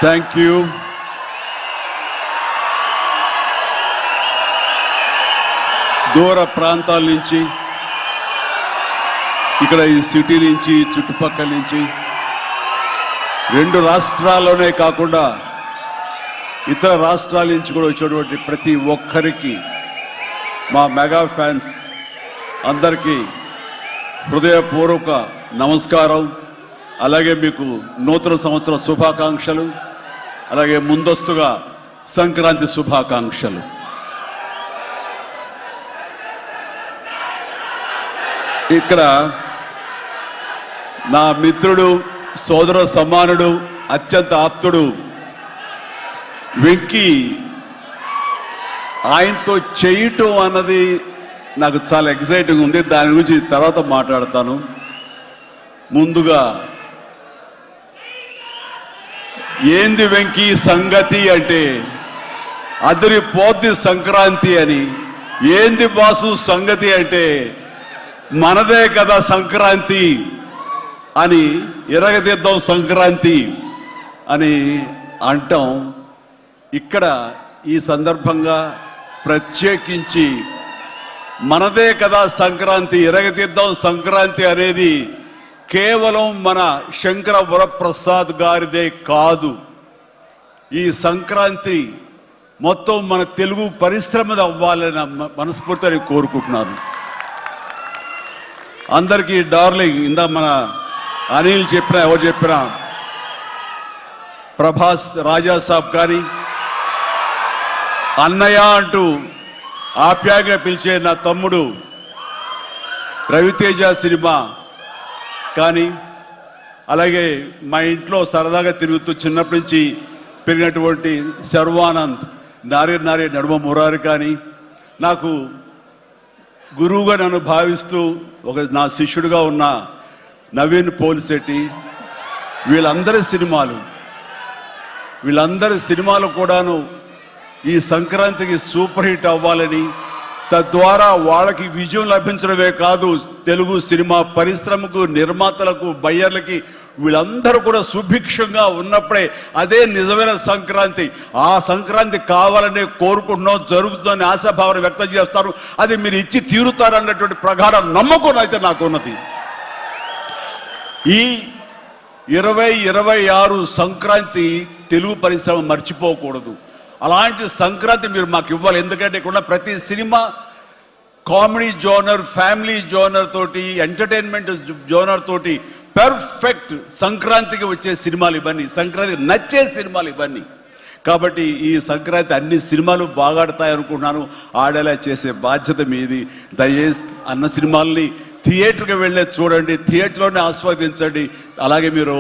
Thank you. దూర ప్రాంతాల నుంచి, ఇక్కడ ఈ సిటీ నుంచి, చుట్టుపక్కల నుంచి, 2 రాష్ట్రాల్లోనే కాకుండా ఇతర రాష్ట్రాల నుంచి కూడా వచ్చేటువంటి ప్రతి ఒక్కరికి మా మెగా ఫ్యాన్స్ అందరికీ హృదయపూర్వక నమస్కారం. అలాగే మీకు నూతన సంవత్సర శుభాకాంక్షలు, అలాగే ముందస్తుగా సంక్రాంతి శుభాకాంక్షలు. ఇక్కడ నా మిత్రుడు, సోదర సమానుడు, అత్యంత ఆప్తుడు వెంకీ, ఆయనతో చేయటం అన్నది నాకు చాలా ఎక్సైటింగ్ ఉంది. దాని గురించి తర్వాత మాట్లాడతాను. ముందుగా ఏంది వెంకీ సంగతి అంటే అదిరిపోద్ది సంక్రాంతి అని, ఏంది బాసు సంగతి అంటే మనదే కదా సంక్రాంతి అని, ఎరగదిద్దాం సంక్రాంతి అని అంటాం. ఇక్కడ ఈ సందర్భంగా ప్రత్యేకించి మనదే కదా సంక్రాంతి, ఎరగదిద్దాం సంక్రాంతి అనేది కేవలం మన శంకర వరప్రసాద్ గారిదే కాదు. ఈ సంక్రాంతి మొత్తం మన తెలుగు పరిశ్రమది అవ్వాలని మనస్ఫూర్తిని కోరుకుంటున్నాను. అందరికీ డార్లింగ్, ఇందా మన అనిల్ చెప్పినా, ఎవరు చెప్పినా, ప్రభాస్ రాజా సాబ్ కానీ, అన్నయ్య అంటూ ఆప్యాయంగా పిలిచే నా తమ్ముడు రవితేజ సినిమా కానీ, అలాగే మా ఇంట్లో సరదాగా తిరుగుతూ చిన్నప్పటి నుంచి పెరిగినటువంటి శర్వానంద్, నారే నడుమ మురారి కానీ, నాకు గురువుగా నన్ను భావిస్తూ నా శిష్యుడిగా ఉన్న నవీన్ పోలిశెట్టి, వీళ్ళందరి సినిమాలు కూడాను ఈ సంక్రాంతికి సూపర్ హిట్ అవ్వాలని, తద్వారా వాళ్ళకి విజయం లభించడమే కాదు, తెలుగు సినిమా పరిశ్రమకు, నిర్మాతలకు, బయ్యర్లకి వీళ్ళందరూ కూడా సుభిక్షంగా ఉన్నప్పుడే అదే నిజమైన సంక్రాంతి. ఆ సంక్రాంతి కావాలనే కోరుకుంటున్నాం, జరుగుతుందని ఆశాభావన వ్యక్తం చేస్తారు. అది మీరు ఇచ్చి తీరుతారన్నటువంటి ప్రగాఢ నమ్మకం అయితే నాకున్నది. ఈ 2026 సంక్రాంతి తెలుగు పరిశ్రమ మర్చిపోకూడదు. అలాంటి సంక్రాంతి మీరు మాకు ఇవ్వాలి. ఎందుకంటే ఇక్కడ ప్రతి cinema comedy genre, family genre తోటి, ఎంటర్టైన్మెంట్ జోనర్ తోటి పర్ఫెక్ట్ సంక్రాంతికి వచ్చే సినిమాలు ఇవన్నీ, సంక్రాంతికి నచ్చే సినిమాలు ఇవన్నీ. కాబట్టి ఈ సంక్రాంతి అన్ని సినిమాలు బాగా ఆడతాయి అనుకుంటున్నాను. ఆడేలా చేసే బాధ్యత మీది. దయచేసి అన్న సినిమాల్ని థియేటర్కి వెళ్ళే చూడండి, థియేటర్లోనే ఆస్వాదించండి. అలాగే మీరు